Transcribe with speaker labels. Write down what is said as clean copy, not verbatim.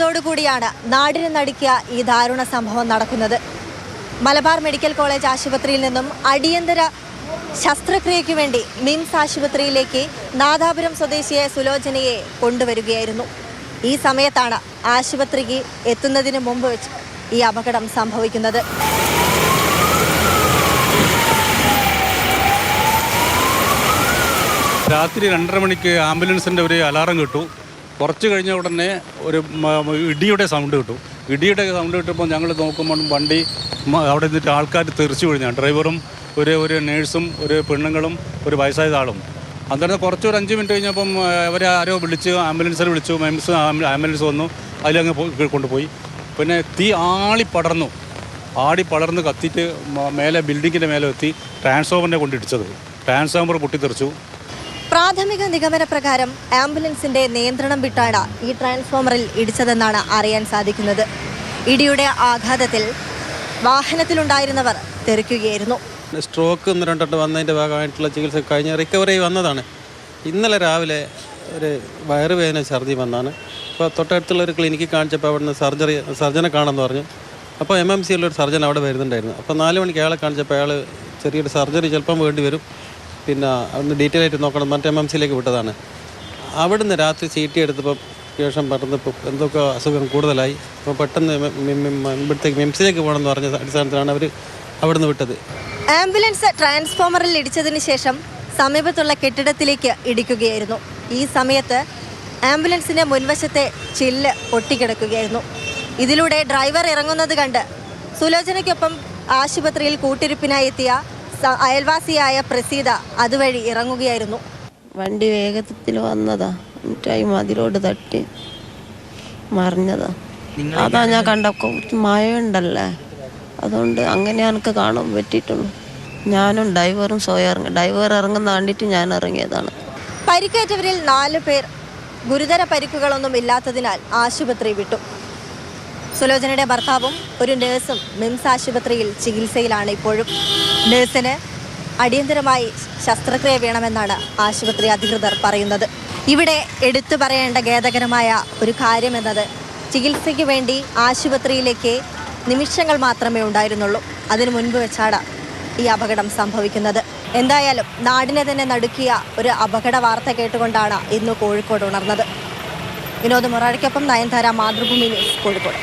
Speaker 1: 9:30 നാടിനെ നടുക്കിയ ഈ ദാരുണ സംഭവം നടക്കുന്നത്. മലബാർ മെഡിക്കൽ കോളേജ് ആശുപത്രിയിൽ നിന്നും അടിയന്തര ശസ്ത്രക്രിയയ്ക്ക് വേണ്ടി മിംസ് ആശുപത്രിയിലേക്ക് നാദാപുരം സ്വദേശിയെ സുലോചനയെ കൊണ്ടുവരികയായിരുന്നു. ഈ സമയത്താണ് ആശുപത്രിക്ക് എത്തുന്നതിന് മുമ്പ് വെച്ച് ഈ അപകടം സംഭവിക്കുന്നത്.
Speaker 2: രാത്രി 2:30 മണിക്ക് ആംബുലൻസിൻ്റെ ഒരു അലാറം കിട്ടു. കുറച്ച് കഴിഞ്ഞ ഉടനെ ഒരു ഇടിയുടെ സൗണ്ട് കിട്ടും. ഇടിയുടെ സൗണ്ട് കിട്ടുമ്പോൾ ഞങ്ങൾ നോക്കുമ്പോൾ വണ്ടി അവിടെ നിന്നിട്ട് ആൾക്കാർ തെറിച്ചു കഴിഞ്ഞാൽ ഡ്രൈവറും ഒരു നേഴ്സും ഒരു പെണ്ണുങ്ങളും ഒരു വയസ്സായ ആളും. അന്നേരം കുറച്ച് ഒരു 5 മിനിറ്റ് കഴിഞ്ഞപ്പം അവരെ ആരോ വിളിച്ച് ആംബുലൻസിൽ വിളിച്ചു. മെംസ് ആംബുലൻസ് വന്നു, അതിലങ്ങ് കൊണ്ടുപോയി. പിന്നെ തീ ആടി പടർന്ന് കത്തിയിട്ട് മേലെ ബിൽഡിങ്ങിൻ്റെ മേലെ എത്തി ട്രാൻസ്ഫോമറിനെ കൊണ്ടിടിച്ചത്. ട്രാൻസ്ഫോമർ പൊട്ടിത്തെറിച്ചു.
Speaker 1: പ്രാഥമിക നിഗമന പ്രകാരം ആംബുലൻസിന്റെ നിയന്ത്രണം വിട്ടാണ് ഈ ട്രാൻസ്ഫോമറിൽ ഇടിച്ചതെന്നാണ് അറിയാൻ സാധിക്കുന്നത്. ഇടിയുടെ ആഘാതത്തിൽ വാഹനത്തിലുണ്ടായിരുന്നവർ തെറിക്കുകയായിരുന്നു.
Speaker 3: സ്ട്രോക്ക് 1-2 വന്നതിൻ്റെ ഭാഗമായിട്ടുള്ള ചികിത്സ കഴിഞ്ഞ് റിക്കവറി വന്നതാണ്. ഇന്നലെ രാവിലെ ഒരു വയറുവേദന ഛർദി വന്നാണ്. അപ്പോൾ തൊട്ടടുത്തുള്ള ഒരു ക്ലിനിക്കിൽ കാണിച്ചപ്പോൾ അവിടുന്ന് സർജനെ കാണാമെന്ന് പറഞ്ഞു. അപ്പോൾ MMCയിലൊരു സർജൻ അവിടെ വരുന്നുണ്ടായിരുന്നു. അപ്പോൾ 4 മണിക്ക് അയാളെ കാണിച്ചപ്പോൾ അയാൾ ചെറിയൊരു സർജറി ചിലപ്പം വേണ്ടി വരും, പിന്നെ അവിടുന്ന് ഡീറ്റെയിൽ ആയിട്ട് നോക്കണം, മറ്റേ MMCയിലേക്ക് വിട്ടതാണ്. അവിടുന്ന് രാത്രി CT എടുത്തപ്പോൾ ശേഷം പറഞ്ഞപ്പോൾ എന്തൊക്കെ അസുഖം കൂടുതലായി. അപ്പോൾ പെട്ടെന്ന് ഇവിടത്തേക്ക് മിംസിലേക്ക് പോകണമെന്ന് പറഞ്ഞ അടിസ്ഥാനത്തിലാണ് അവർ അവിടുന്ന് വിട്ടത്.
Speaker 1: ആംബുലൻസ് ട്രാൻസ്ഫോമറിൽ ഇടിച്ചതിന് ശേഷം സമീപത്തുള്ള കെട്ടിടത്തിലേക്ക് ഇടിക്കുകയായിരുന്നു. ഈ സമയത്ത് ആംബുലൻസിന്റെ മുൻവശത്തെ ചില്ല് പൊട്ടിക്കിടക്കുകയായിരുന്നു. ഇതിലൂടെ ഡ്രൈവർ ഇറങ്ങുന്നത് കണ്ട് സുലോചനയ്ക്കൊപ്പം ആശുപത്രിയിൽ കൂട്ടിരിപ്പിനായി എത്തിയ അയൽവാസിയായ പ്രസീത അതുവഴി ഇറങ്ങുകയായിരുന്നു.
Speaker 4: വണ്ടി വേഗത്തിൽ വന്നതാ, ടൈം അതിലോട് തട്ടി മറിഞ്ഞതാ. അതാ ഞാൻ കണ്ട മഴയുണ്ടല്ലേ, അതുകൊണ്ട് അങ്ങനെ എനിക്ക് കാണാൻ പറ്റിയിട്ടുള്ളൂ. ഞാനും ഡ്രൈവറും ഡ്രൈവർ ഇറങ്ങുന്ന കണ്ടിട്ട് ഞാൻ ഇറങ്ങിയതാണ്.
Speaker 1: പരിക്കേറ്റവരിൽ 4 പേർ ഗുരുതര പരിക്കുകളൊന്നും ഇല്ലാത്തതിനാൽ ആശുപത്രി വിട്ടു. സുലോചനയുടെ ഭർത്താവും ഒരു നേഴ്സും മിംസ് ആശുപത്രിയിൽ ചികിത്സയിലാണ് ഇപ്പോഴും. നേഴ്സിന് അടിയന്തരമായി ശസ്ത്രക്രിയ വേണമെന്നാണ് ആശുപത്രി അധികൃതർ പറയുന്നത്. ഇവിടെ എടുത്തു പറയേണ്ട ഖേദകരമായ ഒരു കാര്യമെന്നത് ചികിത്സയ്ക്ക് വേണ്ടി ആശുപത്രിയിലേക്ക് നിമിഷങ്ങൾ മാത്രമേ ഉണ്ടായിരുന്നുള്ളൂ. അതിനു മുൻപ് വെച്ചാണ് ഈ അപകടം സംഭവിക്കുന്നത്. എന്തായാലും നാടിനെ തന്നെ നടുക്കിയ ഒരു അപകട വാർത്ത കേട്ടുകൊണ്ടാണ് ഇന്ന് കോഴിക്കോട് ഉണർന്നത്. വിനോദ് മൊറാഴയ്ക്കൊപ്പം നയൻതാര, മാതൃഭൂമി ന്യൂസ്, കോഴിക്കോട്.